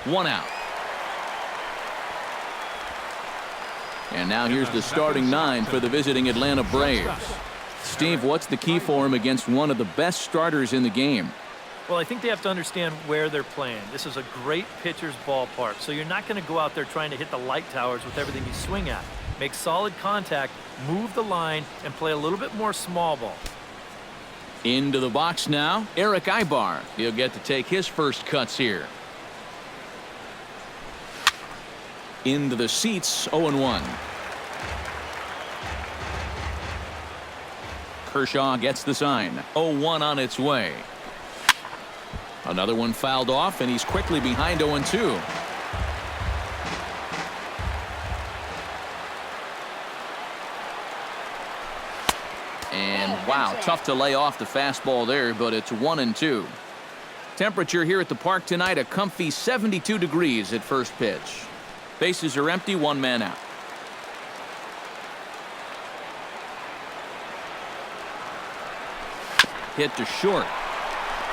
1 out. And now here's the starting 9 for the visiting Atlanta Braves. Steve, what's the key for him against one of the best starters in the game? Well, I think they have to understand where they're playing. This is a great pitcher's ballpark, so you're not going to go out there trying to hit the light towers with everything you swing at. Make solid contact, move the line, and play a little bit more small ball. Into the box now, Eric Ibar. He'll get to take his first cuts here. Into the seats, 0-1. Kershaw gets the sign. 0-1 on its way. Another one fouled off, and he's quickly behind 0-2. And wow, tough to lay off the fastball there, but it's 1-2. Temperature here at the park tonight, a comfy 72 degrees at first pitch. Bases are empty, 1 man out. Hit to short.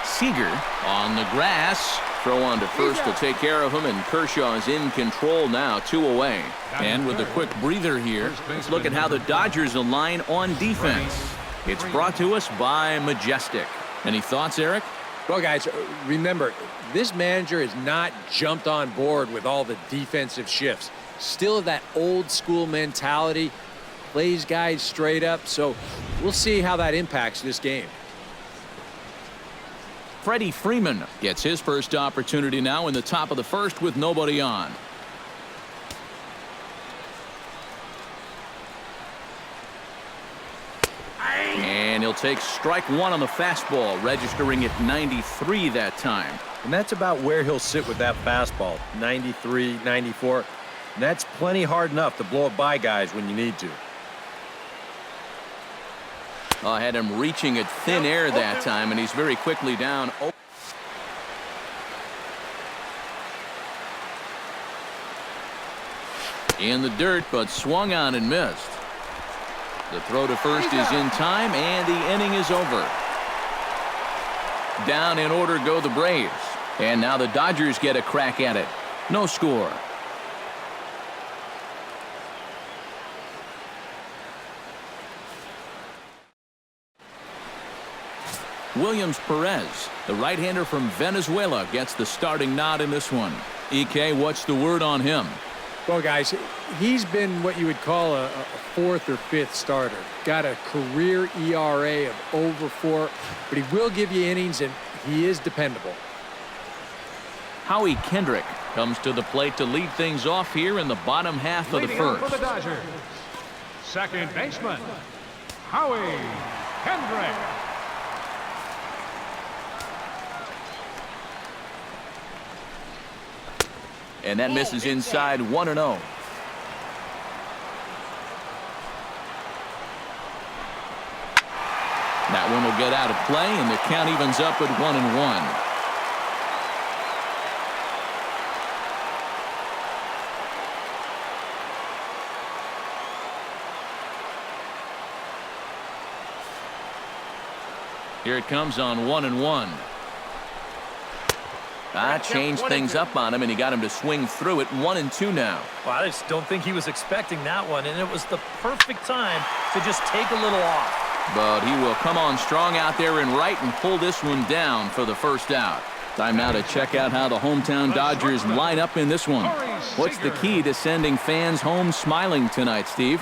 Seager on the grass. Throw on to first to take care of him, and Kershaw is in control now, 2 away. And with a quick breather here, let's look at how the Dodgers align on defense. It's brought to us by Majestic. Any thoughts, Eric? Well, guys, remember, this manager has not jumped on board with all the defensive shifts. Still that old school mentality, plays guys straight up, so we'll see how that impacts this game. Freddie Freeman gets his first opportunity now in the top of the first with nobody on. And he'll take strike 1 on the fastball, registering at 93 that time. And that's about where he'll sit with that fastball, 93, 94. And that's plenty hard enough to blow it by guys when you need to. I had him reaching at thin air that time, and he's very quickly down. In the dirt, but swung on and missed. The throw to first is in time, and the inning is over. Down in order go the Braves. And now the Dodgers get a crack at it. No score. Williams Perez, the right-hander from Venezuela, gets the starting nod in this one. EK, what's the word on him? Well, guys, he's been what you would call a 4th or 5th starter. Got a career ERA of over 4, but he will give you innings, and he is dependable. Howie Kendrick comes to the plate to lead things off here in the bottom half of the first. For the Dodgers, second baseman, Howie Kendrick. And that misses inside, 1-0. That one will get out of play, and the count evens up at 1-1. Here it comes on 1-1. Changed things up on him, and he got him to swing through it. 1-2 now. Well, I just don't think he was expecting that one, and it was the perfect time to just take a little off. But he will come on strong out there in right and pull this one down for the first out. Time now to check out how the hometown Dodgers line up in this one. What's the key to sending fans home smiling tonight, Steve?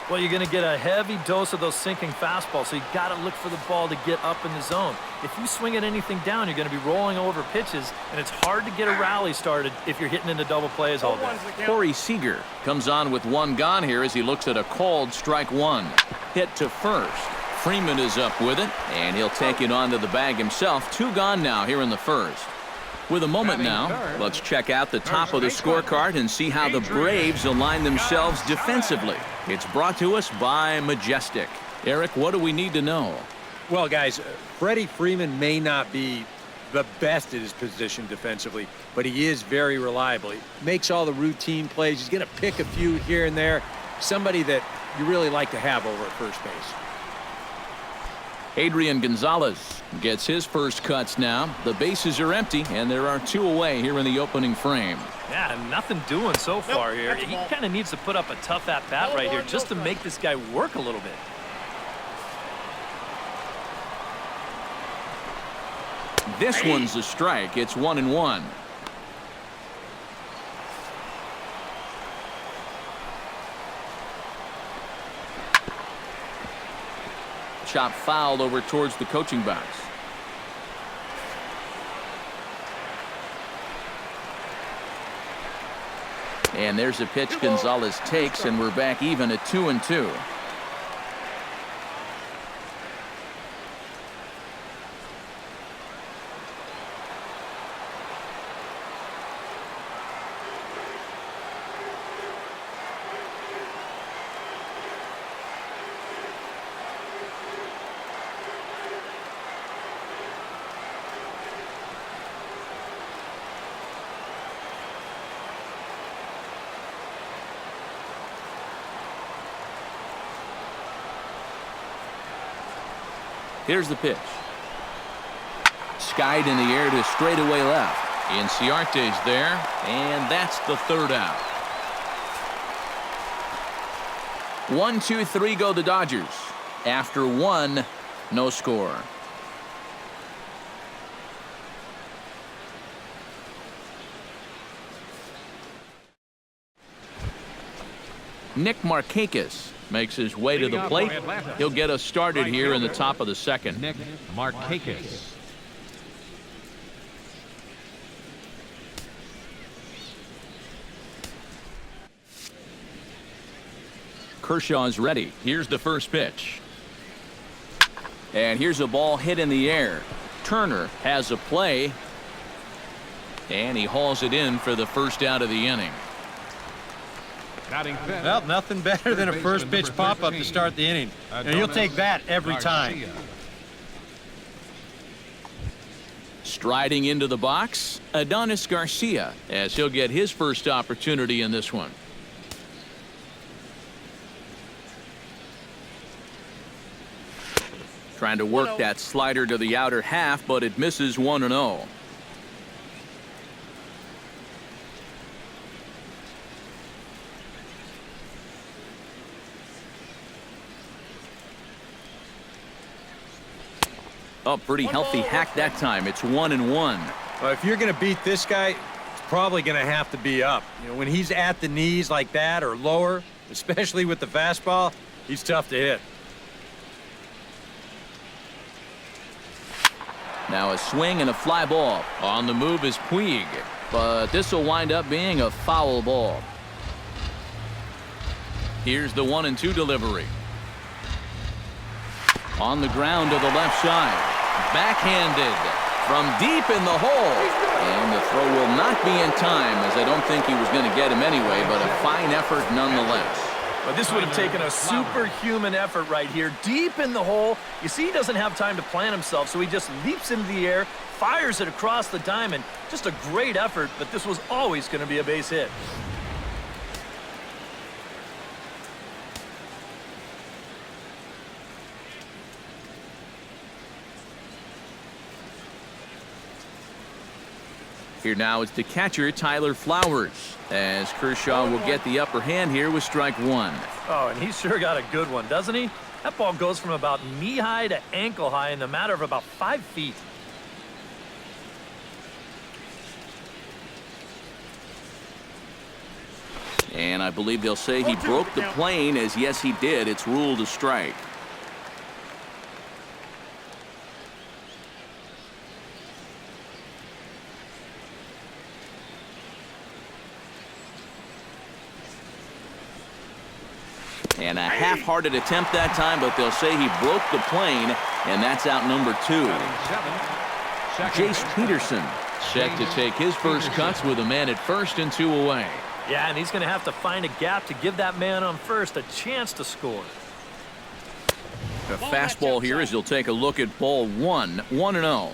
Well, you're going to get a heavy dose of those sinking fastballs, so you got to look for the ball to get up in the zone. If you swing at anything down, you're going to be rolling over pitches, and it's hard to get a rally started if you're hitting into double plays all day. Corey Seager comes on with 1 gone here as he looks at a called strike 1. Hit to first. Freeman is up with it, and he'll take it onto the bag himself. 2 gone now here in the first. With a moment now, let's check out the top of the scorecard and see how the Braves align themselves defensively. It's brought to us by Majestic. Eric, what do we need to know? Well, guys, Freddie Freeman may not be the best at his position defensively, but he is very reliable. He makes all the routine plays. He's going to pick a few here and there. Somebody that you really like to have over at first base. Adrian Gonzalez gets his first cuts now. The bases are empty, and there are 2 away here in the opening frame. Yeah, nothing doing so far here. He kind of needs to put up a tough at-bat right here just to make this guy work a little bit. This one's a strike. It's 1-1. Chop fouled over towards the coaching box. And there's a pitch Gonzalez takes, and we're back even at 2-2. Here's the pitch. Skied in the air to straightaway left. Inciarte's there, and that's the 3rd out. 1, 2, 3 go the Dodgers. After 1, no score. Nick Markakis makes his way to the plate. He'll get us started here in the top of the 2nd. Nick Markakis. Kershaw's ready. Here's the first pitch. And here's a ball hit in the air. Turner has a play. And he hauls it in for the first out of the inning. Well, nothing better than a first pitch pop-up to start the inning. And you'll take that every time. Striding into the box, Adonis Garcia, as he'll get his first opportunity in this one. Trying to work that slider to the outer half, but it misses 1-0. Oh, pretty healthy hack that time. It's 1-1. Well, if you're going to beat this guy, it's probably going to have to be up. You know, when he's at the knees like that or lower, especially with the fastball, he's tough to hit. Now a swing and a fly ball. On the move is Puig, but this will wind up being a foul ball. Here's the 1-2 delivery. On the ground to the left side. Backhanded from deep in the hole. And the throw will not be in time, as I don't think he was going to get him anyway, but a fine effort nonetheless. But this would have taken a superhuman effort right here, deep in the hole. You see, he doesn't have time to plant himself, so he just leaps into the air, fires it across the diamond. Just a great effort, but this was always going to be a base hit. Here now is the catcher, Tyler Flowers, as Kershaw will get the upper hand here with strike 1. Oh, and he's sure got a good one, doesn't he? That ball goes from about knee-high to ankle-high in the matter of about 5 feet. And I believe they'll say he broke the plane, as yes, he did. It's ruled a strike. And a half-hearted attempt that time, but they'll say he broke the plane, and that's out number 2. Jace Peterson set to take his first cuts with a man at first and 2 away. Yeah, and he's going to have to find a gap to give that man on first a chance to score. A fastball here as he'll take a look at ball 1, 1-0.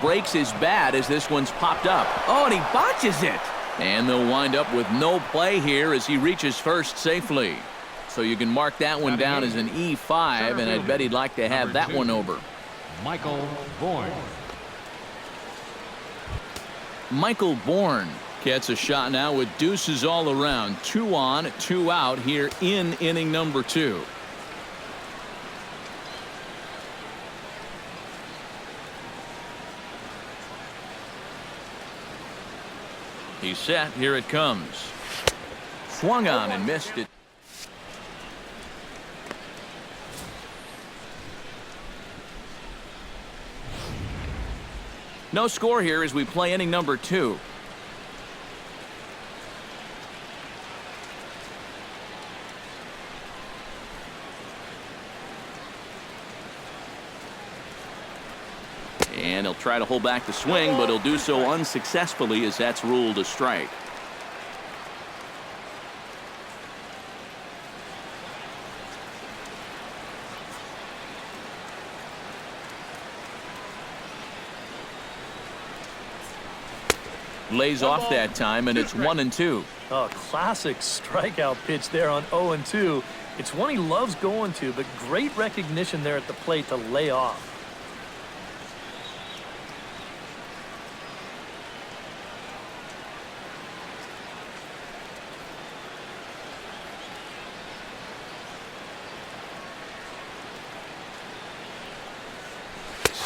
breaks his bat as this one's popped up. Oh, and he botches it. And they'll wind up with no play here as he reaches first safely. So you can mark that one down as an E5, and I'd bet he'd like to have that one over. Michael Bourne. Michael Bourne gets a shot now with deuces all around. 2 on, 2 out here in inning number 2. He's set. Here it comes. Swung on and missed it. No score here as we play inning number 2. And he'll try to hold back the swing, but he'll do so unsuccessfully as that's ruled a strike. Lays off that time, and it's 1-2. Oh, classic strikeout pitch there on 0-2. It's one he loves going to, but great recognition there at the plate to lay off.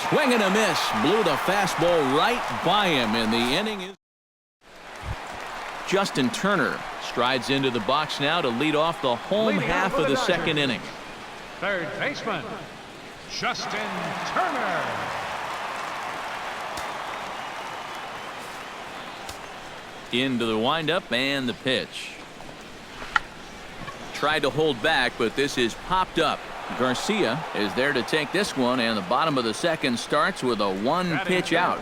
Swing and a miss. Blew the fastball right by him, and the inning is. Justin Turner strides into the box now to lead off the home half of the second inning. Third baseman, Justin Turner. Into the windup and the pitch. Tried to hold back, but this is popped up. Garcia is there to take this one, and the bottom of the second starts with a one-pitch out.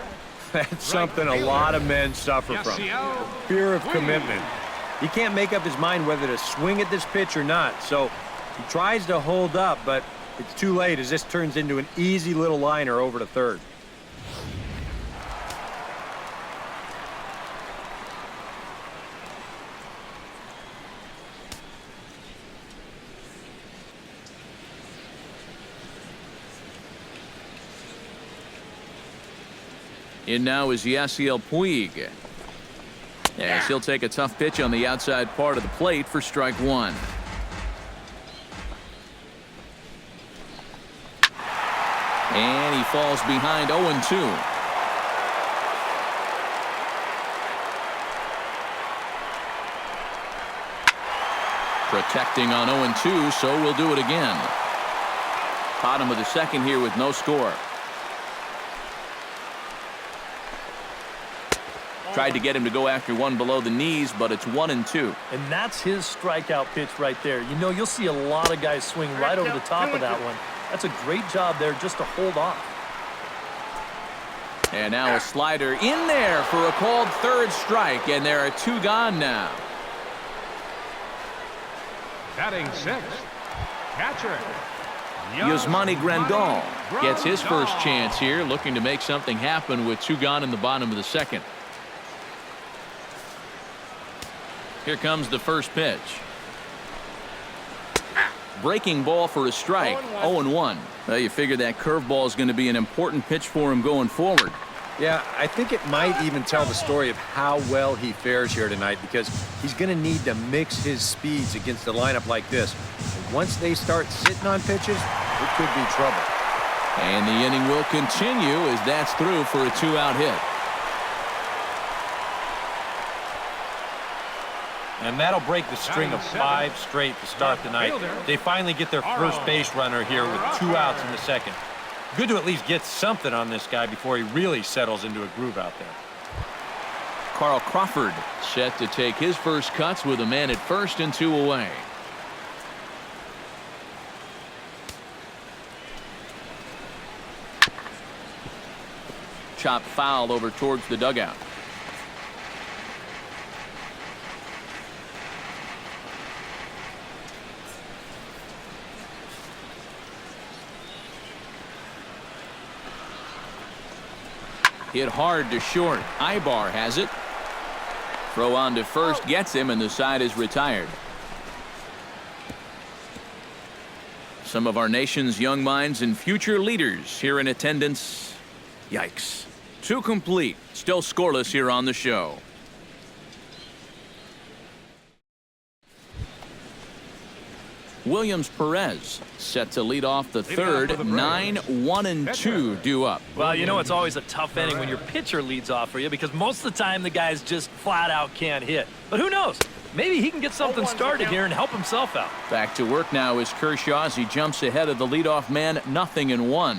That's something a lot of men suffer from. Fear of commitment. He can't make up his mind whether to swing at this pitch or not, so he tries to hold up, but it's too late as this turns into an easy little liner over to third. In now is Yasiel Puig. As he'll take a tough pitch on the outside part of the plate for strike 1. And he falls behind 0-2. Protecting on 0-2, so we'll do it again. Bottom of the second here with no score. Tried to get him to go after one below the knees, but it's 1-2. And that's his strikeout pitch right there. You know, you'll see a lot of guys swing right over the top of that one. That's a great job there just to hold off. And now a slider in there for a called third strike, and there are 2 gone now. Batting 6th, catcher Yasmani Grandal gets his first chance here, looking to make something happen with 2 gone in the bottom of the second. Here comes the first pitch. Breaking ball for a strike. 0-1. Well, you figure that curveball is going to be an important pitch for him going forward. Yeah, I think it might even tell the story of how well he fares here tonight, because he's going to need to mix his speeds against a lineup like this. And once they start sitting on pitches, it could be trouble. And the inning will continue as that's through for a 2-out hit. And that'll break the string of 5 straight to start the night. They finally get their first base runner here with 2 outs in the second. Good to at least get something on this guy before he really settles into a groove out there. Carl Crawford set to take his first cuts with a man at first and 2 away. Chop foul over towards the dugout. Hit hard to short. Ibar has it. Throw on to first gets him, and the side is retired. Some of our nation's young minds and future leaders here in attendance. Yikes. 2 complete. Still scoreless here on the show. Williams Perez set to lead off the third. 9-1-2 due up. Well, you know it's always a tough inning when your pitcher leads off for you because most of the time the guys just flat out can't hit. But who knows? Maybe he can get something started here and help himself out. Back to work now is Kershaw as he jumps ahead of the leadoff man. 0-1.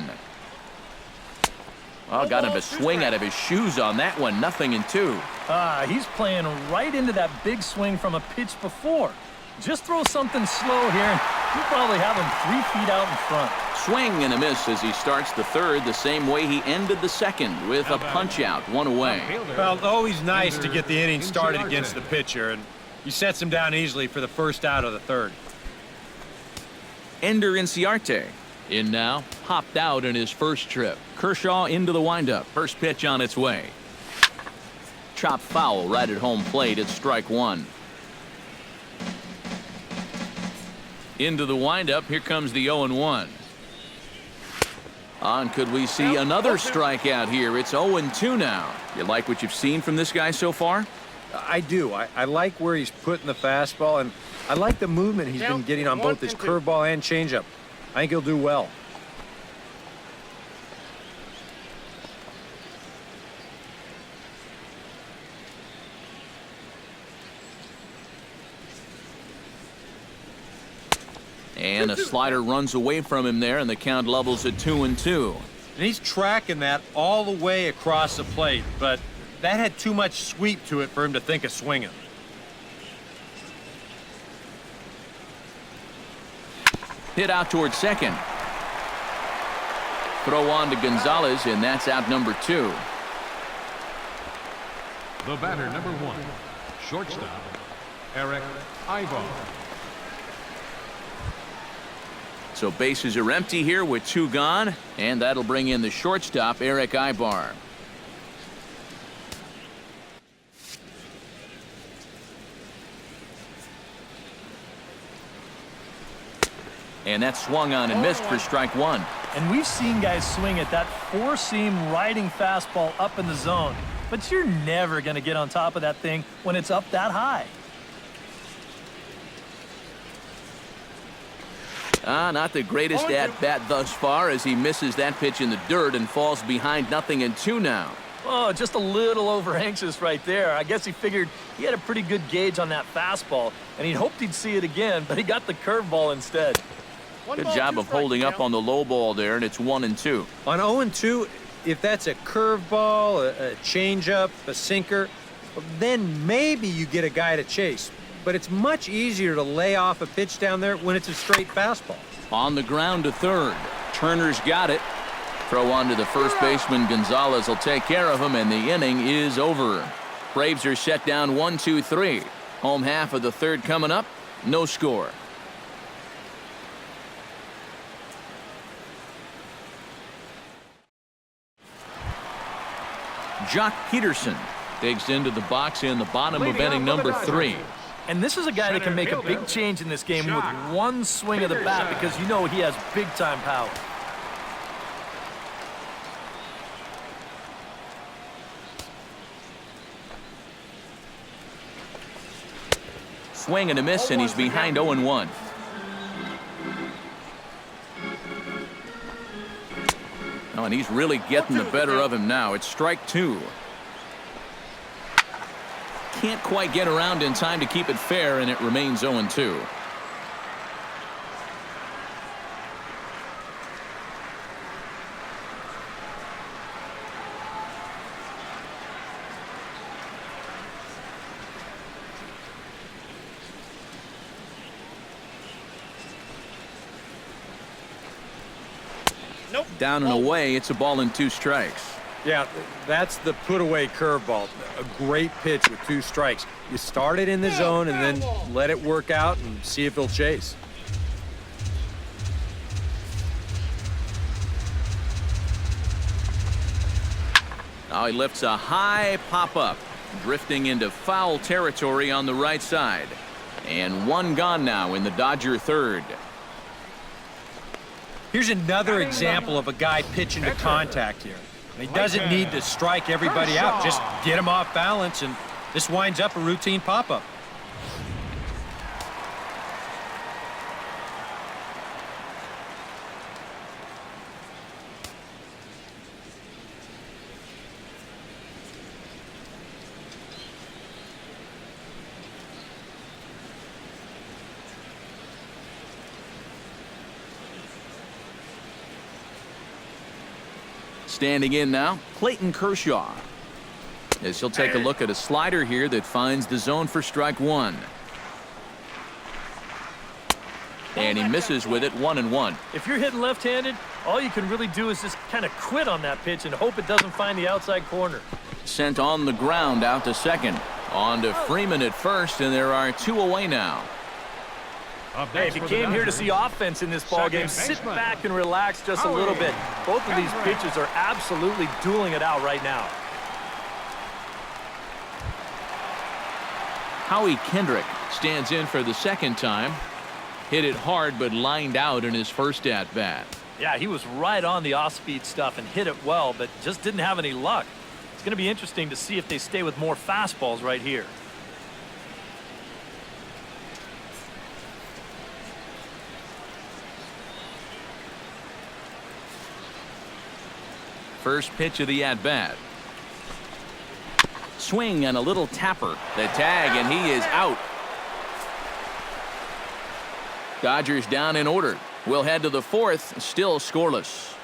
Oh, got him a swing out of his shoes on that one. 0-2. He's playing right into that big swing from a pitch before. Just throw something slow here, and you'll probably have him 3 feet out in front. Swing and a miss as he starts the third the same way he ended the second with a punch-out, 1 away. Well, always nice to get the inning started against the pitcher, and he sets him down easily for the first out of the third. Ender Inciarte in now, popped out in his first trip. Kershaw into the windup. First pitch on its way. Chop foul right at home plate. It's strike 1. Into the windup. Here comes the 0-1. On, could we see another strikeout here? It's 0-2 now. You like what you've seen from this guy so far? I do. I like where he's putting the fastball, and I like the movement he's been getting on both his curveball and changeup. I think he'll do well. And a slider runs away from him there, and the count levels at 2-2. And he's tracking that all the way across the plate, but that had too much sweep to it for him to think of swinging. Hit out towards second. Throw on to Gonzalez, and that's out number 2. The batter, number 1, shortstop, Eric Ivar. So bases are empty here with 2 gone, and that'll bring in the shortstop, Eric Ivar. And that's swung on and missed for strike 1. And we've seen guys swing at that 4-seam riding fastball up in the zone, but you're never going to get on top of that thing when it's up that high. Not the greatest at-bat thus far as he misses that pitch in the dirt and falls behind 0-2 now. Oh, just a little over-anxious right there. I guess he figured he had a pretty good gauge on that fastball, and he hoped he'd see it again, but he got the curveball instead. Good job of holding up on the low ball there, and it's 1-2. On 0-2, if that's a curveball, a changeup, a sinker, then maybe you get a guy to chase. But it's much easier to lay off a pitch down there when it's a straight fastball. On the ground to third. Turner's got it. Throw on to the first baseman. Gonzalez will take care of him, and the inning is over. Braves are set down 1-2-3. Home half of the third coming up. No score. Jock Peterson digs into the box in the bottom of inning number 3. And this is a guy that can make a big change in this game with one swing of the bat because you know he has big-time power. Swing and a miss, and he's behind 0-1. Oh, and he's really getting the better of him now. It's strike 2. Can't quite get around in time to keep it fair, and it remains 0-2. Nope. Down and away, it's a ball and 2 strikes. Yeah, that's the put-away curveball. A great pitch with 2 strikes. You start it in the zone and then let it work out and see if he'll chase. Oh, he lifts a high pop-up, drifting into foul territory on the right side. And one gone now in the Dodger third. Here's another example of a guy pitching to contact here. He doesn't need to strike everybody out. Just get him off balance, and this winds up a routine pop-up. Standing in now, Clayton Kershaw. As he'll take a look at a slider here that finds the zone for strike one. And he misses with it, 1-1. If you're hitting left-handed, all you can really do is just kind of quit on that pitch and hope it doesn't find the outside corner. Sent on the ground out to second. On to Freeman at first, and there are two away now. Hey, if you came here to see offense in this ballgame, sit back and relax just a little bit. Both of these pitchers are absolutely dueling it out right now. Howie Kendrick stands in for the second time. Hit it hard, but lined out in his first at-bat. Yeah, he was right on the off-speed stuff and hit it well, but just didn't have any luck. It's going to be interesting to see if they stay with more fastballs right here. First pitch of the at-bat. Swing and a little tapper. The tag, and he is out. Dodgers down in order. We'll head to the fourth, still scoreless.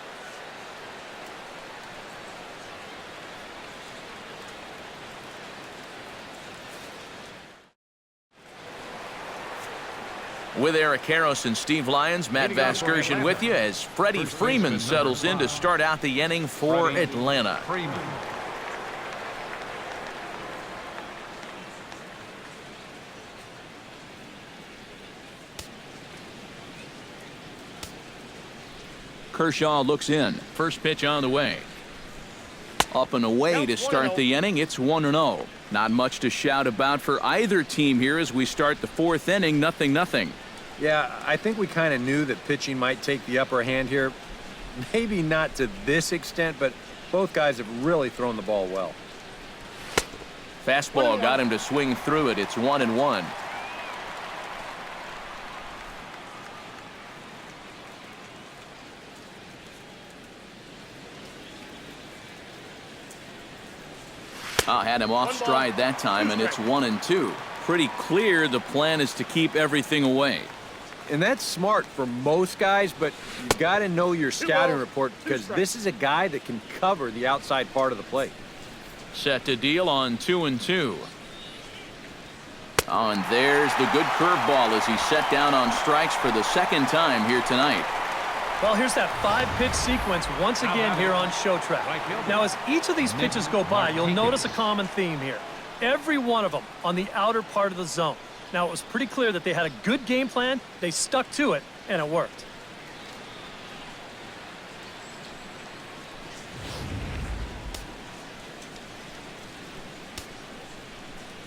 With Eric Karros and Steve Lyons, Matt Vasgersian with you as Freddie Freeman settles in to start out the inning for Atlanta. Kershaw looks in. First pitch on the way. Up and away to start the inning. It's 1-0. Not much to shout about for either team here as we start the fourth inning. 0-0. Yeah, I think we kind of knew that pitching might take the upper hand here. Maybe not to this extent, but both guys have really thrown the ball well. Fastball got him to swing through it. It's 1-1. Had him off stride that time, and it's 1-2. Pretty clear the plan is to keep everything away. And that's smart for most guys, but you've got to know your scouting report because this is a guy that can cover the outside part of the plate. Set to deal on 2-2. Oh, and there's the good curveball as he's set down on strikes for the second time here tonight. Well, here's that 5-pitch sequence once again here on Show Track. Now, as each of these pitches go by, you'll notice a common theme here. Every one of them on the outer part of the zone. Now, it was pretty clear that they had a good game plan, they stuck to it, and it worked.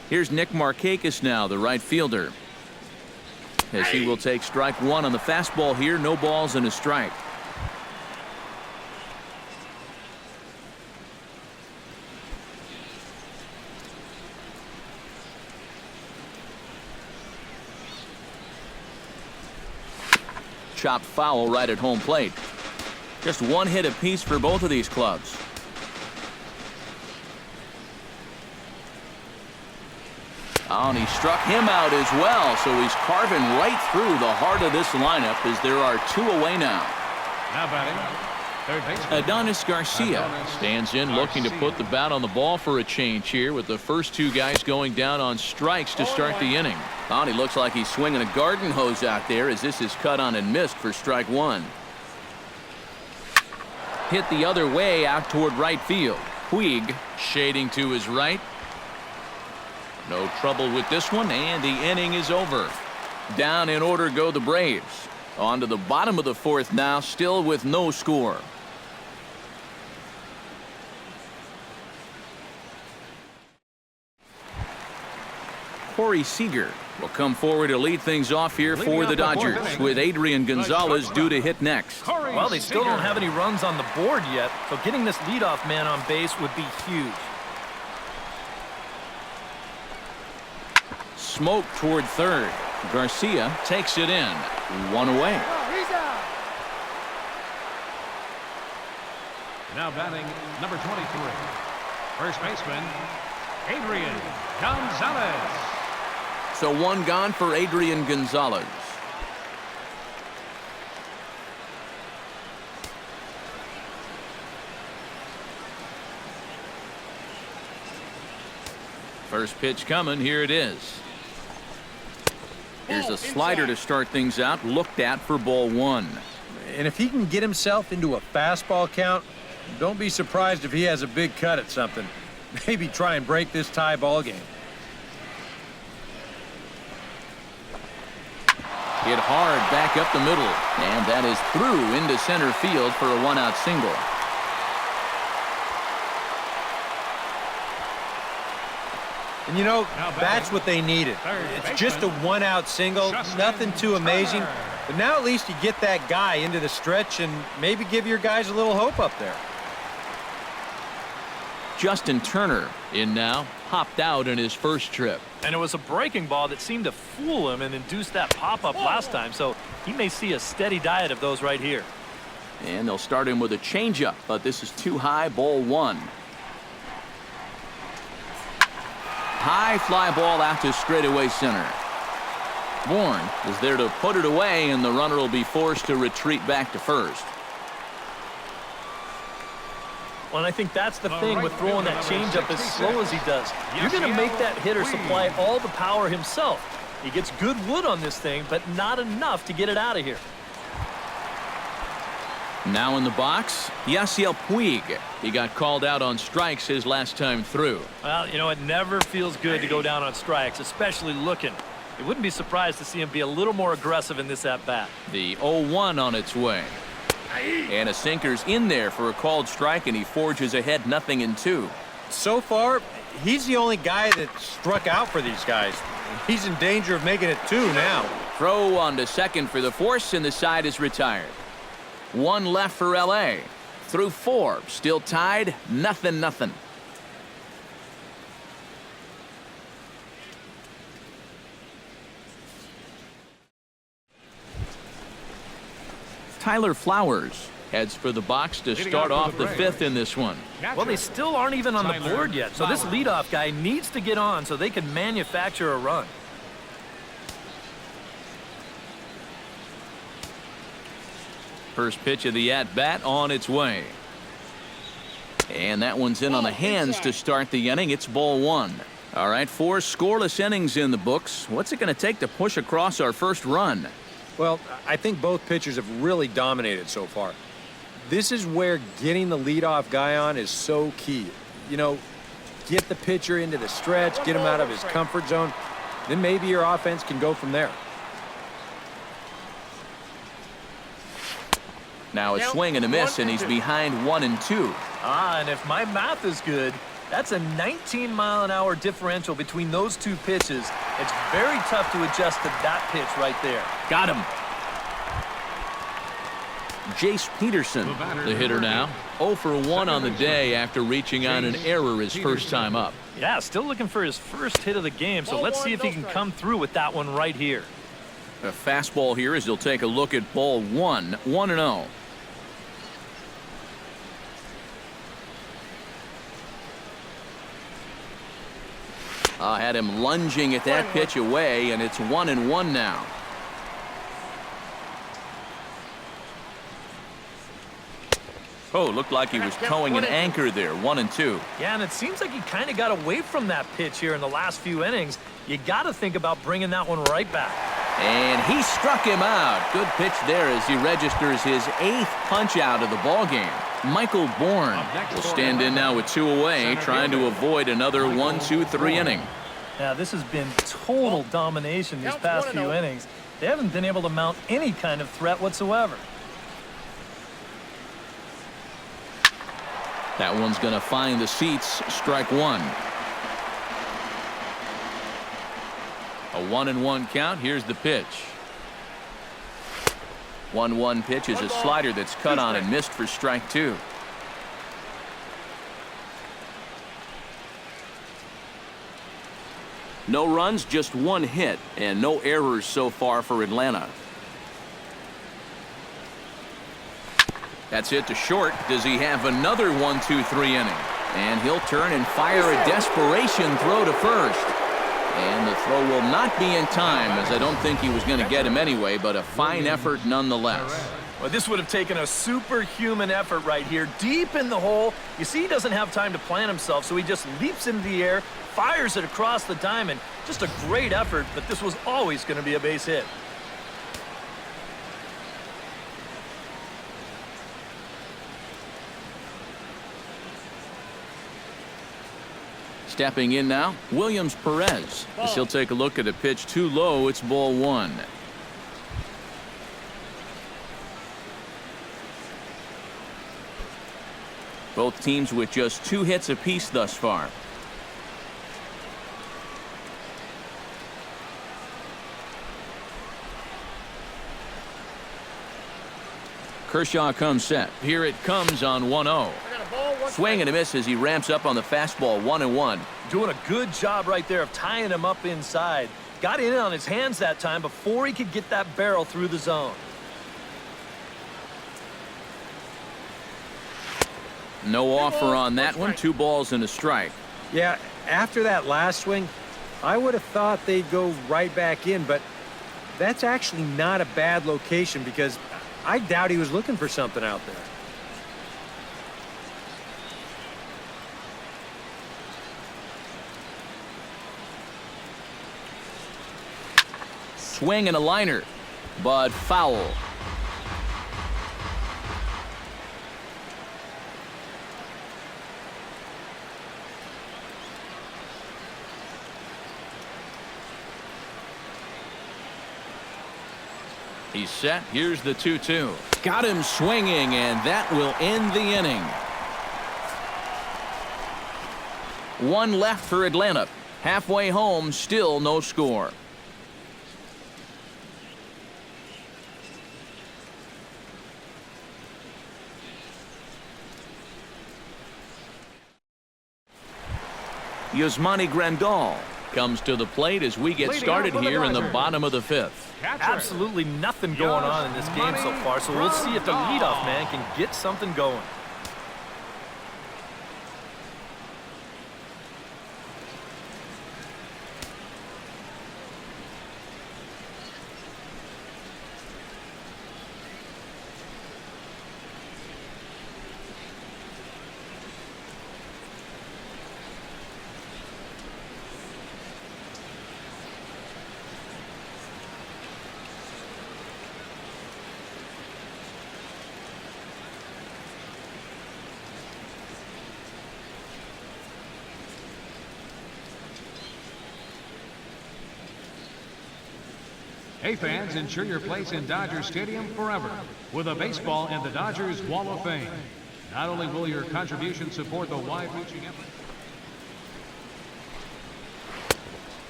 Here's Nick Markakis now, the right fielder. As he will take strike one on the fastball here, no balls and a strike. Chopped foul right at home plate. Just one hit apiece for both of these clubs. Oh, and he struck him out as well, so he's carving right through the heart of this lineup as there are two away now. Now batting, third baseman Adonis Garcia stands in looking to put the bat on the ball for a change here with the first two guys going down on strikes to start the inning. Oh, and he looks like he's swinging a garden hose out there as this is cut on and missed for strike one. Hit the other way out toward right field. Puig shading to his right. No trouble with this one, and the inning is over. Down in order go the Braves. On to the bottom of the fourth now, still with no score. Corey Seager will come forward to lead things off here for the Dodgers, with Adrian Gonzalez due to hit next. Well, they still don't have any runs on the board yet, so getting this leadoff man on base would be huge. Smoke toward third. Garcia takes it in. One away. Now batting number 23. First baseman, Adrian Gonzalez. So one gone for Adrian Gonzalez. First pitch coming. Here it is. Here's a slider to start things out. Looked at for ball one. And if he can get himself into a fastball count, don't be surprised if he has a big cut at something. Maybe try and break this tie ball game. Hit hard back up the middle, and that is through into center field for a one-out single. And you know, that's what they needed. It's just a one-out single, nothing too amazing. But now at least you get that guy into the stretch and maybe give your guys a little hope up there. Justin Turner in now, hopped out in his first trip. And it was a breaking ball that seemed to fool him and induce that pop-up last time, so he may see a steady diet of those right here. And they'll start him with a changeup, but this is too high, ball one. High fly ball out to straightaway center. Bourne is there to put it away, and the runner will be forced to retreat back to first. Well, and I think that's the thing with throwing that changeup as slow as he does. You're going to make that hitter supply all the power himself. He gets good wood on this thing, but not enough to get it out of here. Now in the box, Yasiel Puig. He got called out on strikes his last time through. Well, you know, it never feels good to go down on strikes, especially looking. You wouldn't be surprised to see him be a little more aggressive in this at-bat. The 0-1 on its way. And a sinker's in there for a called strike, and he forges ahead 0-2. So far, he's the only guy that struck out for these guys. He's in danger of making it 2 now. Throw on to second for the force, and the side is retired. One left for L.A. Through 4, still tied, 0-0. Tyler Flowers heads for the box to start off the 5th in this one. Well, they still aren't even on the board yet, so this leadoff guy needs to get on so they can manufacture a run. First pitch of the at-bat on its way. And that one's in on the hands to start the inning. It's ball one. All right, 4 scoreless innings in the books. What's it going to take to push across our first run? Well, I think both pitchers have really dominated so far. This is where getting the leadoff guy on is so key. You know, get the pitcher into the stretch, get him out of his comfort zone, then maybe your offense can go from there. Now a swing and a miss, and he's behind 1-2. And if my math is good, that's a 19-mile-an-hour differential between those two pitches. It's very tough to adjust to that pitch right there. Got him. Jace Peterson, the hitter now. 0 for 1 on the day after reaching on an error his first time up. Yeah, still looking for his first hit of the game, so let's see if he can come through with that one right here. A fastball here as he'll take a look at ball 1, 1-0. Had him lunging at that pitch away, and it's 1-1 now. Oh, looked like he was towing an anchor there. 1-2. Yeah, and it seems like he kind of got away from that pitch here in the last few innings. You got to think about bringing that one right back. And he struck him out. Good pitch there as he registers his 8th punch out of the ballgame. Michael Bourne will stand in now with 2 away, trying to avoid another 1-2-3 inning. Now, this has been total domination these past few innings. They haven't been able to mount any kind of threat whatsoever. That one's going to find the seats. Strike 1. A 1-1 count. Here's the pitch. 1-1 pitch is a slider that's cut on and missed for strike 2. No runs, just 1 hit, and no errors so far for Atlanta. That's it to short. Does he have another 1-2-3 inning? And he'll turn and fire a desperation throw to first. And the throw will not be in time, as I don't think he was going to get him anyway, but a fine effort nonetheless. Well, this would have taken a superhuman effort right here, deep in the hole. You see, he doesn't have time to plant himself, so he just leaps into the air, fires it across the diamond. Just a great effort, but this was always going to be a base hit. Stepping in now, Williams Perez. As he'll take a look at a pitch too low. It's ball 1. Both teams with just 2 hits apiece thus far. Kershaw comes set. Here it comes on 1-0. Swing and a miss as he ramps up on the fastball. 1-1. Doing a good job right there of tying him up inside. Got in on his hands that time before he could get that barrel through the zone. No offer on that one. 2 balls and a strike. Yeah, after that last swing, I would have thought they'd go right back in, but that's actually not a bad location because I doubt he was looking for something out there. Swing and a liner, but foul. He's set. Here's the 2-2. Got him swinging, and that will end the inning. 1 left for Atlanta. Halfway home, still no score. Yasmani Grandal comes to the plate as we get started here in the bottom of the 5th. Absolutely nothing going on in this game so far, so we'll see if the leadoff man can get something going. Hey fans, ensure your place in Dodger Stadium forever with a baseball in the Dodgers Wall of Fame. Not only will your contribution support the wide-reaching effort.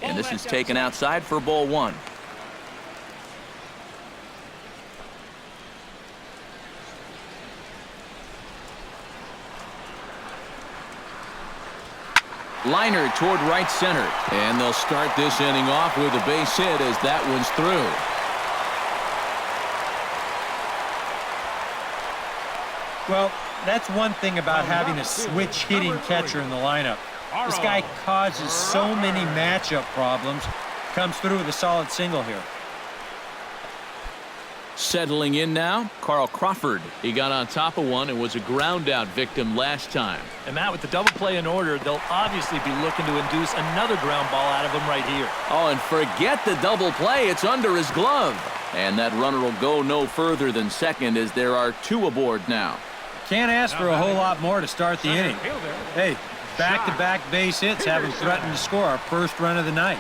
And this is taken outside for ball 1. Liner toward right center, and they'll start this inning off with a base hit as that one's through. Well, that's one thing about having a switch hitting catcher in the lineup. This guy causes so many matchup problems. Comes through with a solid single here. Settling in now, Carl Crawford. He got on top of one and was a ground out victim last time. And Matt, with the double play in order, they'll obviously be looking to induce another ground ball out of him right here. Oh, and forget the double play. It's under his glove. And that runner will go no further than second as there are 2 aboard now. Can't ask for a whole lot more to start the inning. Hey, back-to-back base hits haven't threatened to score our first run of the night.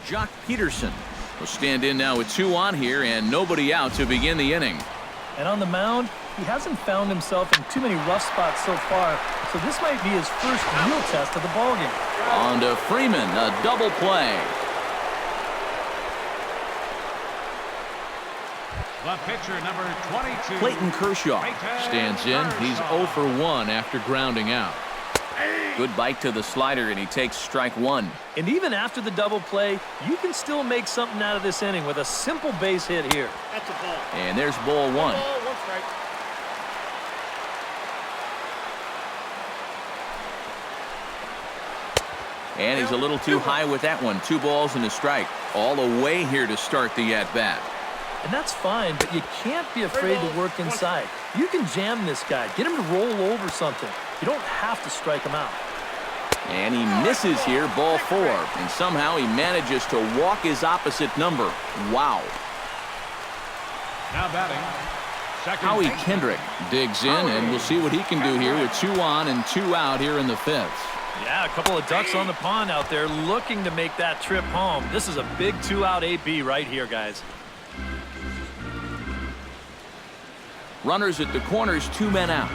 Jock Peterson will stand in now with 2 on here and nobody out to begin the inning. And on the mound, he hasn't found himself in too many rough spots so far, so so this might be his first real test of the ballgame. On to Freeman, a double play. The pitcher, number 22. Clayton Kershaw stands in. He's 0 for 1 after grounding out. Good bite to the slider, and he takes strike one. And even after the double play, you can still make something out of this inning with a simple base hit here. That's a ball. And there's ball one. One strike. And he's a little too high with that one. 2 balls and a strike. All away here to start the at-bat. And that's fine, but you can't be afraid to work inside. You can jam this guy. Get him to roll over something. You don't have to strike him out. And he misses here, ball 4. And somehow he manages to walk his opposite number. Wow. Now batting, second Howie baseman. Kendrick digs in, and we'll see what he can do here with 2 on and 2 out here in the 5th. Yeah, a couple of ducks on the pond out there looking to make that trip home. This is a big 2-out AB right here, guys. Runners at the corners, 2 men out.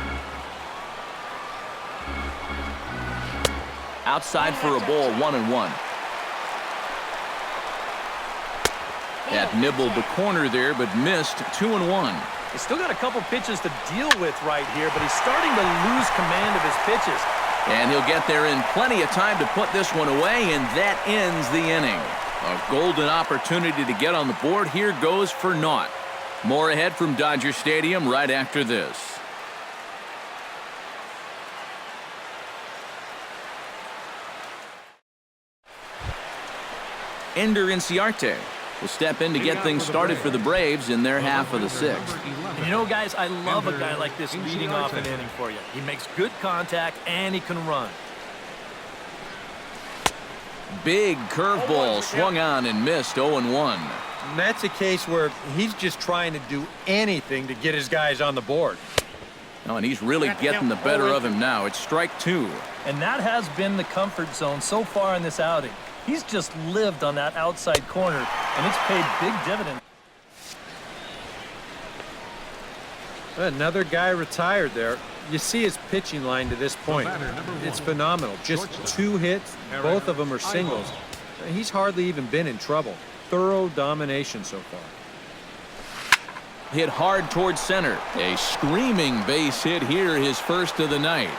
Outside for a ball, 1-1. That nibbled the corner there, but missed. 2-1. He's still got a couple pitches to deal with right here, but he's starting to lose command of his pitches. And he'll get there in plenty of time to put this one away, and that ends the inning. A golden opportunity to get on the board here goes for naught. More ahead from Dodger Stadium right after this. Ender Inciarte will step in to get things started for the Braves in their half of the 6th. And you know, guys, I love a guy like this leading off an inning for you. He makes good contact, and he can run. Big curveball swung on and missed. 0-1. And that's a case where he's just trying to do anything to get his guys on the board. Oh, and he's really getting the better of him now. It's strike 2. And that has been the comfort zone so far in this outing. He's just lived on that outside corner, and it's paid big dividends. Another guy retired there. You see his pitching line to this point. It's phenomenal. Just 2 hits. Both of them are singles. He's hardly even been in trouble. Thorough domination so far. Hit hard towards center. A screaming base hit here, his first of the night.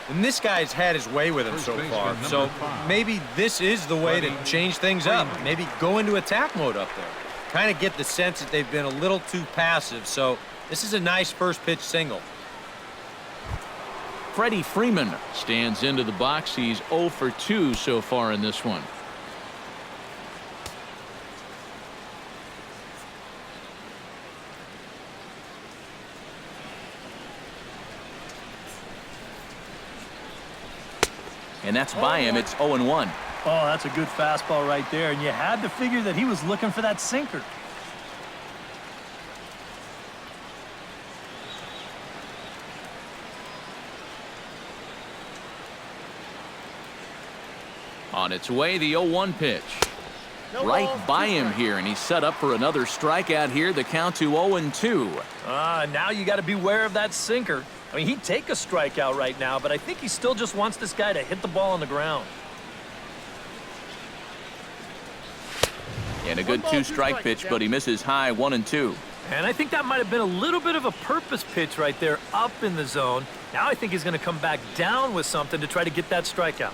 And this guy's had his way with him so far. So maybe this is the way to change things up. Maybe go into attack mode up there. Kind of get the sense that they've been a little too passive. So this is a nice first pitch single. Freddie Freeman stands into the box. He's 0 for 2 so far in this one. And that's by him. It's 0-1. Oh, that's a good fastball right there, and you had to figure that he was looking for that sinker. On its way, the 0-1 pitch. Right by him here, and he's set up for another strikeout here. The count to 0-2. Now you got to beware of that sinker. I mean, he'd take a strikeout right now, but I think he still just wants this guy to hit the ball on the ground. And a good 2-strike pitch, but he misses high. 1-2. And I think that might have been a little bit of a purpose pitch right there up in the zone. Now I think he's going to come back down with something to try to get that strikeout.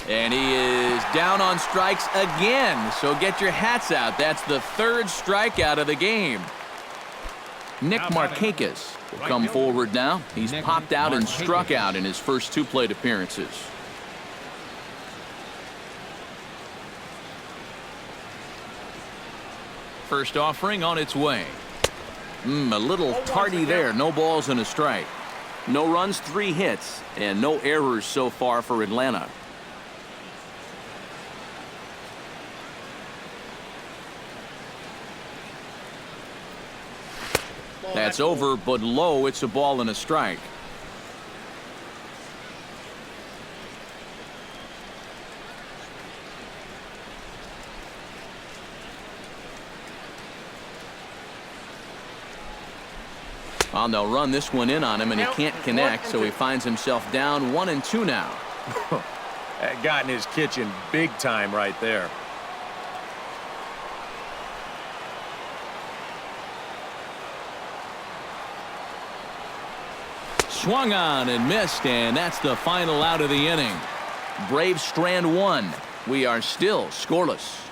And he is down on strikes again. So get your hats out. That's the 3rd strikeout of the game. Nick Markakis will come forward now. He's popped out and struck out in his first 2 plate appearances. First offering on its way. A little tardy there. No balls and a strike. No runs, 3 hits, and no errors so far for Atlanta. That's over, but low. It's a ball and a strike. Well, they'll run this one in on him, and he can't connect, so he finds himself down 1-2 now. That got in his kitchen big time right there. Swung on and missed, and that's the final out of the inning. Braves strand one. We are still scoreless.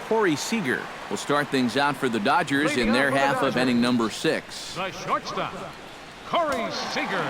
Corey Seager will start things out for the Dodgers in their half of inning number 6. The shortstop, Corey Seager.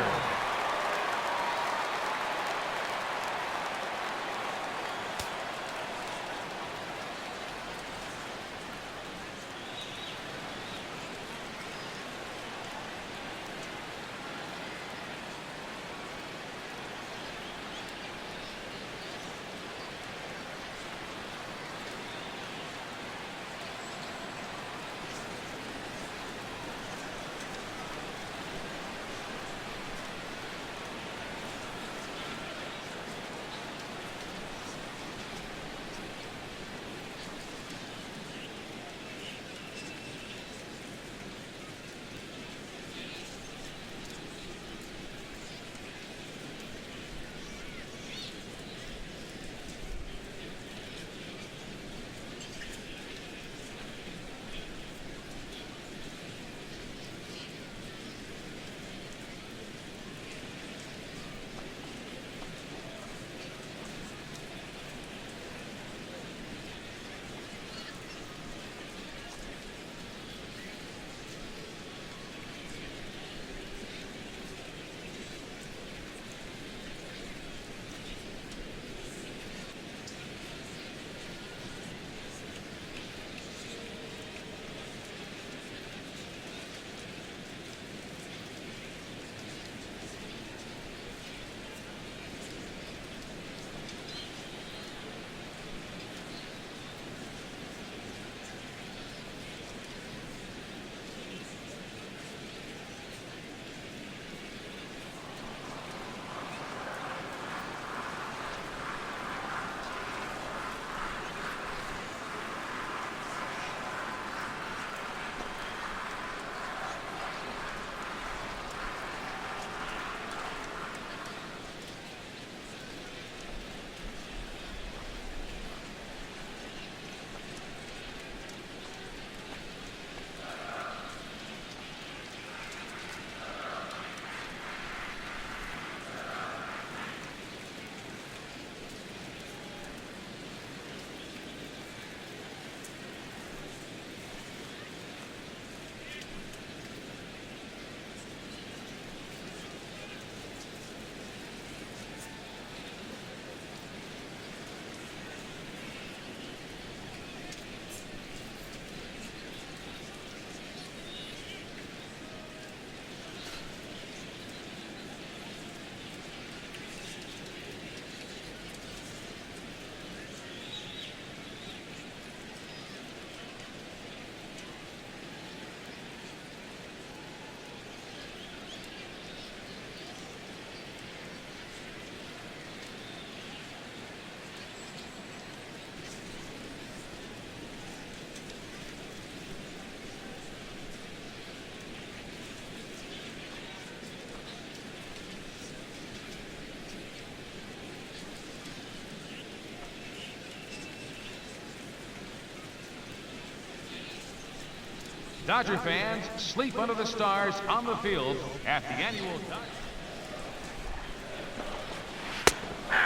Dodger fans, sleep under the stars on the field at the annual.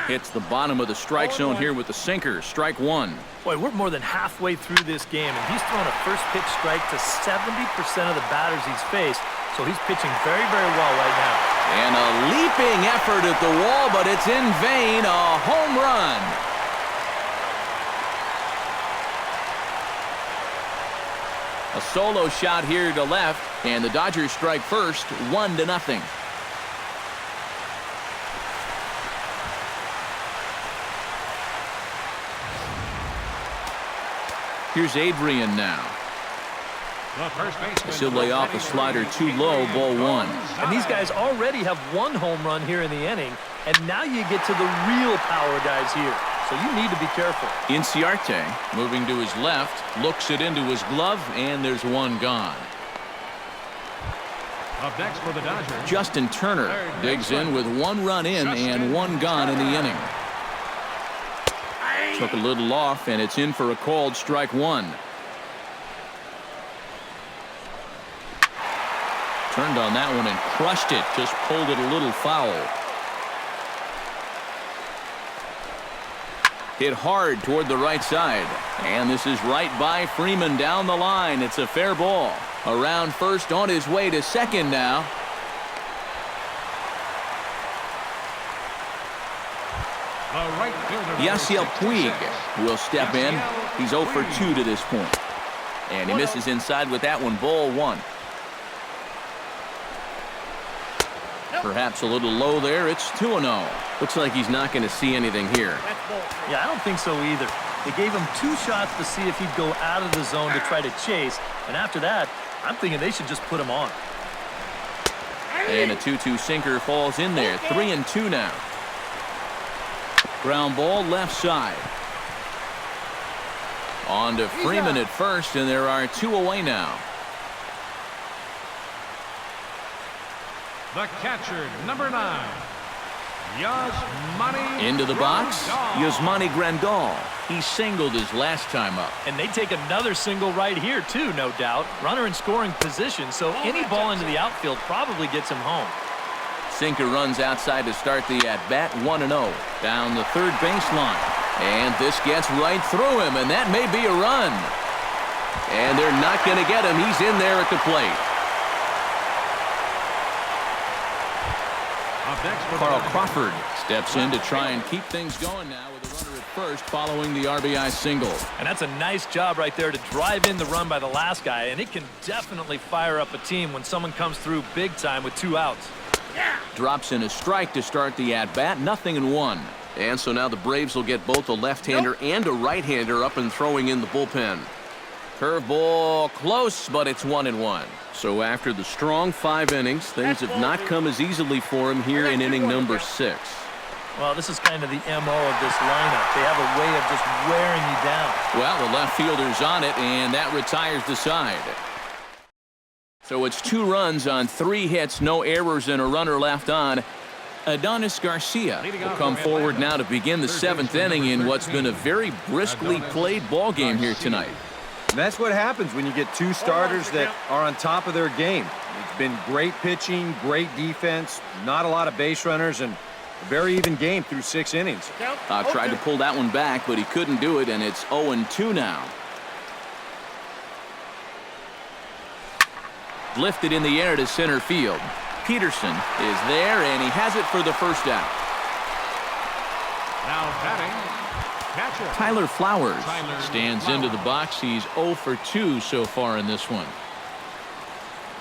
Hits the bottom of the strike zone here with the sinker. Strike one. Boy, we're more than halfway through this game, and he's thrown a first pitch strike to 70% of the batters he's faced, so he's pitching very, very well right now. And a leaping effort at the wall, but it's in vain. A home run. A solo shot here to left, and the Dodgers strike first, 1-0. Here's Adrian now. He'll lay off a slider too low, ball one. And these guys already have one home run here in the inning, and now you get to the real power guys here. so you need to be careful. Inciarte moving to his left, looks it into his glove, and there's one gone. Up next for the Dodgers, Justin Turner digs in with 1 run in and 1 gone in the inning. Took a little off, and it's in for a called strike 1. Turned on that one and crushed it. Just pulled it a little foul. Hit hard toward the right side. And this is right by Freeman down the line. It's a fair ball. Around first, on his way to second now. the right fielder. Yasiel Puig will step in. He's 0 for 2 to this point. And he misses inside with that one. Ball 1. Perhaps a little low there. It's 2-0. Looks like he's not going to see anything here. Yeah, I don't think so either. They gave him 2 shots to see if he'd go out of the zone to try to chase. And after that, I'm thinking they should just put him on. And a 2-2 sinker falls in there. 3-2 now. Ground ball left side. On to Freeman at first, and there are 2 away now. The catcher, number 9, Yasmani. Into the box, Grandal. Yasmani Grandal. He singled his last time up. And they take another single right here, too, no doubt. Runner in scoring position, so any ball into the outfield probably gets him home. Sinker runs outside to start the at-bat. 1-0 down the third baseline. And this gets right through him, and that may be a run. And they're not going to get him. He's in there at the plate. Up next for the Carl Dodgers, Crawford steps in to try and keep things going now with a runner at first following the RBI single. And that's a nice job right there to drive in the run by the last guy, and it can definitely fire up a team when someone comes through big time with 2 outs. Drops in a strike to start the at-bat. 0-1. And so now the Braves will get both a left-hander and a right-hander up and throwing in the bullpen. Curveball close, but it's 1-1. So after the strong 5 innings, things have not come as easily for him here in inning number 6. Well, this is kind of the MO of this lineup. They have a way of just wearing you down. Well, the left fielder's on it, and that retires the side. So it's 2 runs on 3 hits, no errors, and a runner left on. Adonis Garcia will come forward now to begin the 7th inning in what's been a very briskly played ball game here tonight. And that's what happens when you get 2 starters that are on top of their game. It's been great pitching, great defense, not a lot of base runners, and a very even game through 6 innings. Tried to pull that one back, but he couldn't do it, and it's 0-2 now. Lifted in the air to center field. Peterson is there, and he has it for the first out. now batting, catcher. Tyler Flowers stands into the box. He's 0 for 2 so far in this one.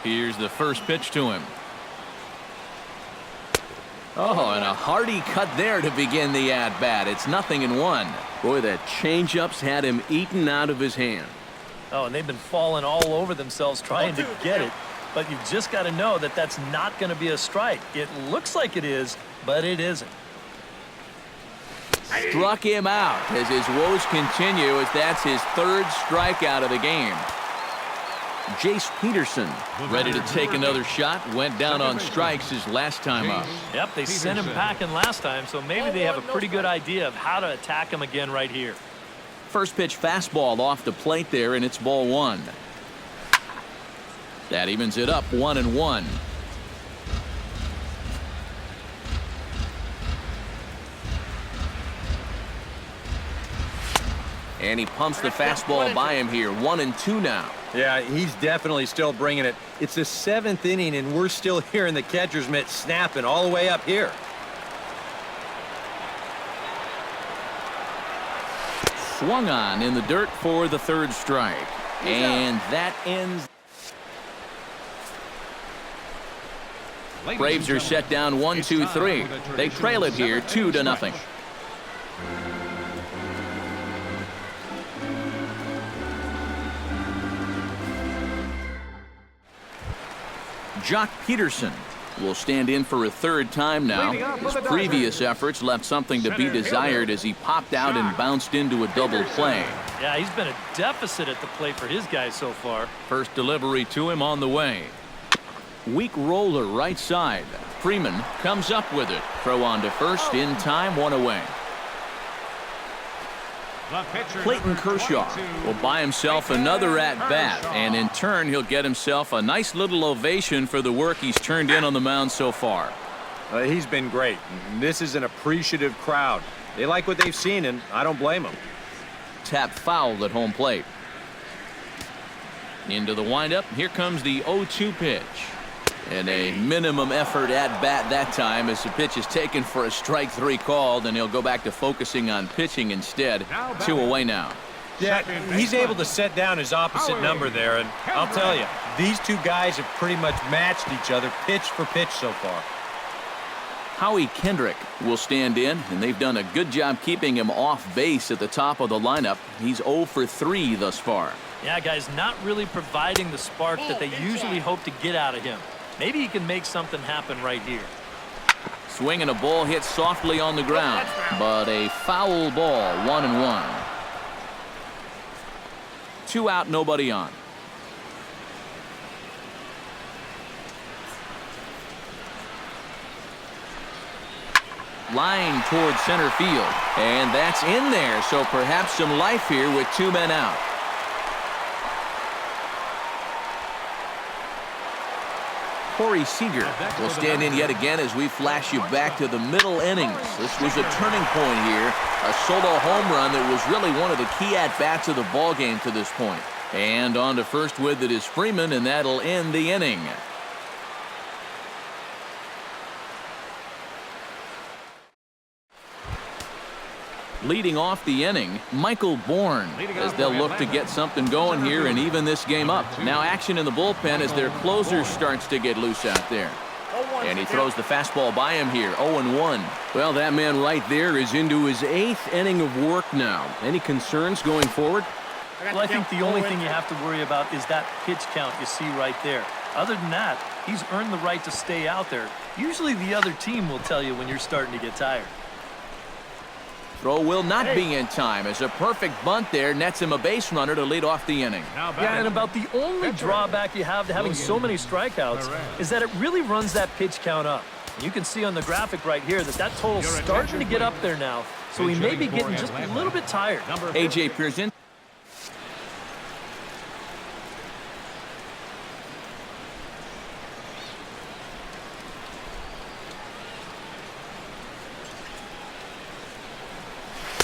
Here's the first pitch to him. Oh, and a hearty cut there to begin the at-bat. It's 0-1. Boy, that changeup's had him eaten out of his hand. Oh, and they've been falling all over themselves trying to get it. But you've just got to know that that's not going to be a strike. It looks like it is, but it isn't. Struck him out as his woes continue, as that's his 3rd strikeout of the game. Jace Peterson ready to take another shot. Went down on strikes his last time up. Yep, they sent him packing last time, so maybe they have a pretty good idea of how to attack him again right here. First pitch fastball off the plate there, and it's ball 1. That evens it up 1-1. And he pumps the fastball by him here. 1-2 now. Yeah, he's definitely still bringing it. It's the 7th inning, and we're still hearing the catcher's mitt snapping all the way up here. Swung on in the dirt for the 3rd strike. And that ends. Braves are set down 1-2-3. They trail it here 2-0. Jock Peterson will stand in for a third time now. His previous efforts left something to be desired as he popped out and bounced into a double play. Yeah, he's been a deficit at the plate for his guys so far. First delivery to him on the way. Weak roller right side. Freeman comes up with it. Throw on to first in time, one away. Clayton Kershaw will buy himself another at-bat, and in turn he'll get himself a nice little ovation for the work he's turned in on the mound so far. He's been great. This is an appreciative crowd. They like what they've seen, and I don't blame them. Tap foul at home plate. Into the windup. Here comes the 0-2 pitch. And a minimum effort at bat that time as the pitch is taken for a strike three call. Then he'll go back to focusing on pitching instead. 2 away now. Yeah, he's able to set down his opposite number there. And I'll tell you, these two guys have pretty much matched each other pitch for pitch so far. Howie Kendrick will stand in, and they've done a good job keeping him off base at the top of the lineup. He's 0 for 3 thus far. Yeah, guys, not really providing the spark that they usually hope to get out of him. Maybe he can make something happen right here. Swing and a ball hit softly on the ground, but a foul ball, 1-1. 2 out, nobody on. Line towards center field, and that's in there, so perhaps some life here with 2 men out. Corey Seager will stand in yet again as we flash you back to the middle innings. This was a turning point here, a solo home run that was really one of the key at-bats of the ball game to this point. And on to first with it is Freeman, and that'll end the inning. Leading off the inning, Michael Bourne, as they'll look to get something going here and even this game up. Now action in the bullpen as their closer starts to get loose out there. And he throws the fastball by him here, 0-1. Well, that man right there is into his 8th inning of work now. Any concerns going forward? Well, I think the only thing you have to worry about is that pitch count you see right there. Other than that, he's earned the right to stay out there. Usually the other team will tell you when you're starting to get tired. Throw will not be in time as a perfect bunt there nets him a base runner to lead off the inning. Yeah, and about the only drawback you have to having so many strikeouts is that it really runs that pitch count up. You can see on the graphic right here that that total's starting to get up there now, so he may be getting just a little bit tired. A.J. Pearson.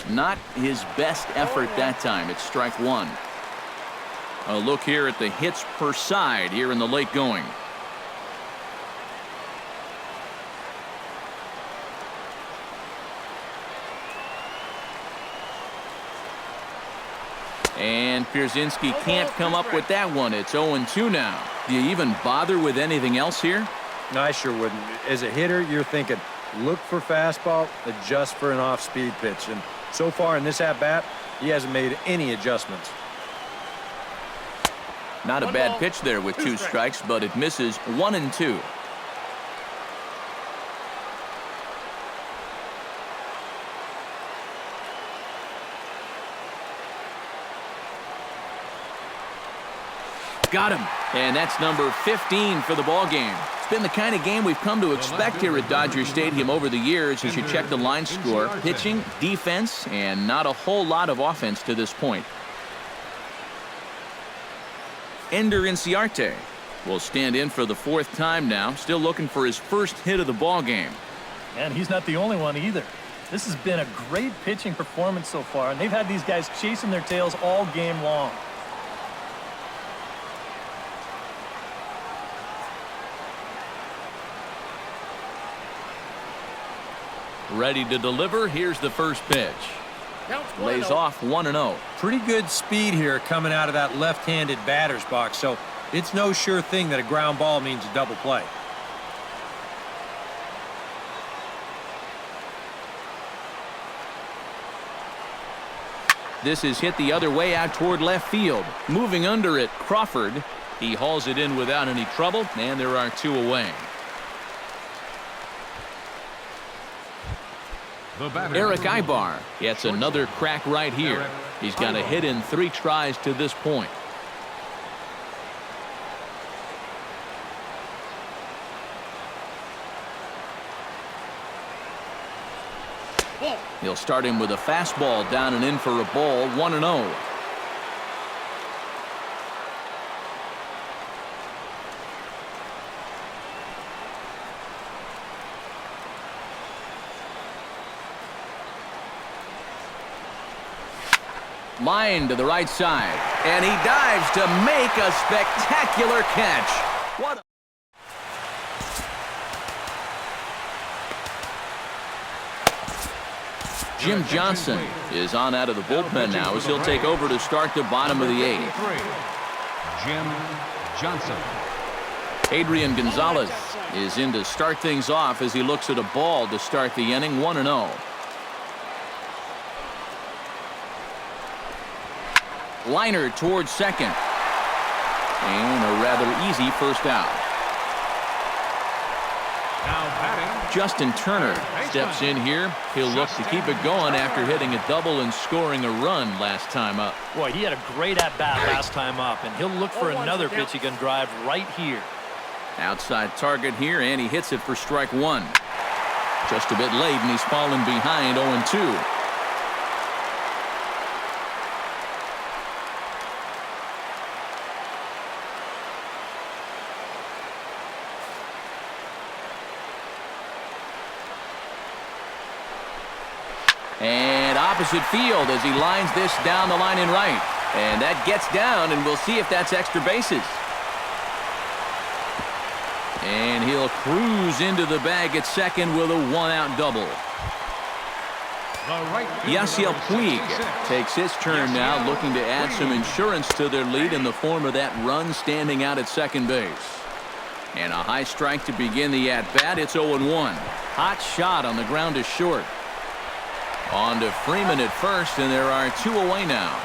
Not his best effort that time. It's strike 1. A look here at the hits per side here in the late going. And Pierzynski can't come up with that one. It's 0-2 now. Do you even bother with anything else here? No, I sure wouldn't. As a hitter, you're thinking, look for fastball, adjust for an off-speed pitch. And so far in this at-bat, he hasn't made any adjustments. Not a bad pitch there with 2 strikes, but it misses 1-2. Got him. And that's number 15 for the ball game. It's been the kind of game we've come to expect here at Dodger Stadium over the years as you check the line score. Pitching, defense, and not a whole lot of offense to this point. Ender Inciarte will stand in for the 4th time now, still looking for his first hit of the ball game. And he's not the only one either. This has been a great pitching performance so far, and they've had these guys chasing their tails all game long. Ready to deliver. Here's the first pitch. Lays off 1-0. Pretty good speed here coming out of that left-handed batter's box, so it's no sure thing that a ground ball means a double play. This is hit the other way out toward left field. Moving under it, Crawford. He hauls it in without any trouble, and there are 2 away. The batter, Eric Ibar gets another crack right here. He's got a hit in 3 tries to this point. He'll start him with a fastball down and in for a ball, 1-0. Line to the right side, and he dives to make a spectacular catch. What? Jim Johnson is on out of the bullpen now as he'll take over to start the bottom of the 8th. Jim Johnson. Adrian Gonzalez is in to start things off as he looks at a ball to start the inning, 1-0. Liner towards second. And a rather easy first out. Now batting, Justin Turner steps in here. He'll look to keep it going after hitting a double and scoring a run last time up. Boy, he had a great at-bat last time up, and he'll look for another pitch he can drive right here. Outside target here, and he hits it for strike 1. Just a bit late, and he's fallen behind 0-2. And opposite field as he lines this down the line in right. And that gets down, and we'll see if that's extra bases. And he'll cruise into the bag at second with a 1-out double. Yasiel Puig takes his turn now, looking to add some insurance to their lead in the form of that run standing out at second base. And a high strike to begin the at-bat. It's 0-1. Hot shot on the ground to short. On to Freeman at first, and there are 2 away now.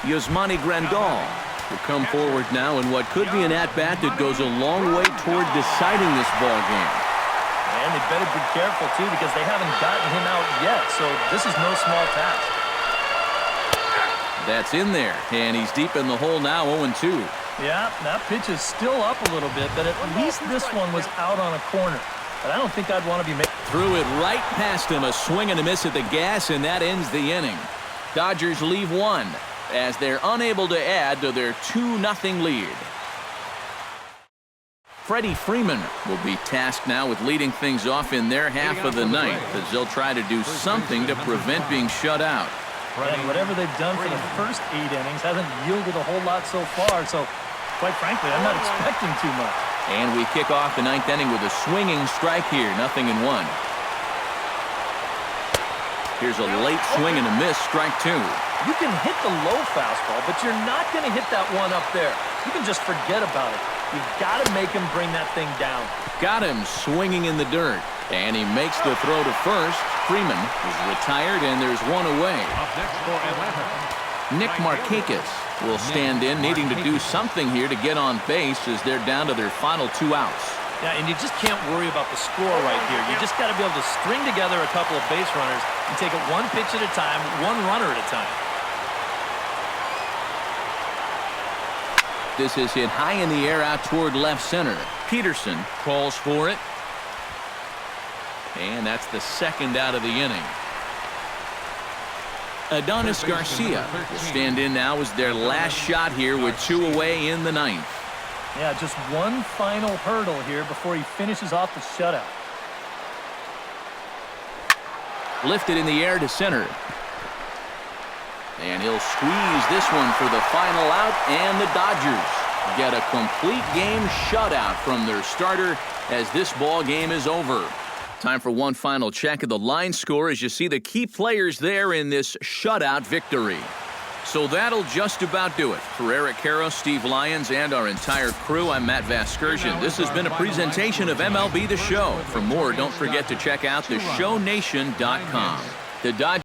Yasmani Grandal will come forward now in what could be an at-bat that goes a long way toward deciding this ball game. And they better be careful, too, because they haven't gotten him out yet, so this is no small task. That's in there, and he's deep in the hole now, 0-2. Yeah, that pitch is still up a little bit, but at least this one was out on a corner. But I don't think I'd want to be making. Threw it right past him, a swing and a miss at the gas, and that ends the inning. Dodgers leave 1 as they're unable to add to their 2-0 lead. Freddie Freeman will be tasked now with leading things off in their half of the ninth as they'll try to do something to prevent being shut out. And whatever they've done for the first 8 innings hasn't yielded a whole lot so far, so quite frankly, I'm not expecting too much. And we kick off the 9th inning with a swinging strike here, 0-1. Here's a late swing and a miss, strike 2. You can hit the low fastball, but you're not going to hit that one up there. You can just forget about it. You've got to make him bring that thing down. Got him swinging in the dirt. And he makes the throw to first. Freeman is retired, and there's 1 away. up next for Atlanta. Nick Markakis will stand in, needing to do something here to get on base as they're down to their final 2 outs. Yeah, and you just can't worry about the score right here. You just got to be able to string together a couple of base runners and take it 1 pitch at a time, 1 runner at a time. This is hit high in the air out toward left center. Peterson calls for it. And that's the 2nd out of the inning. Adonis Garcia will stand in now as their last shot here with 2 away in the 9th. Yeah, just 1 final hurdle here before he finishes off the shutout. Lifted in the air to center. And he'll squeeze this one for the final out, and the Dodgers get a complete game shutout from their starter as this ball game is over. Time for one final check of the line score as you see the key players there in this shutout victory. So that'll just about do it. For Eric Caro, Steve Lyons, and our entire crew, I'm Matt Vasgersian. This has been a presentation of MLB The Show. For more, don't forget to check out theshownation.com. The Dodgers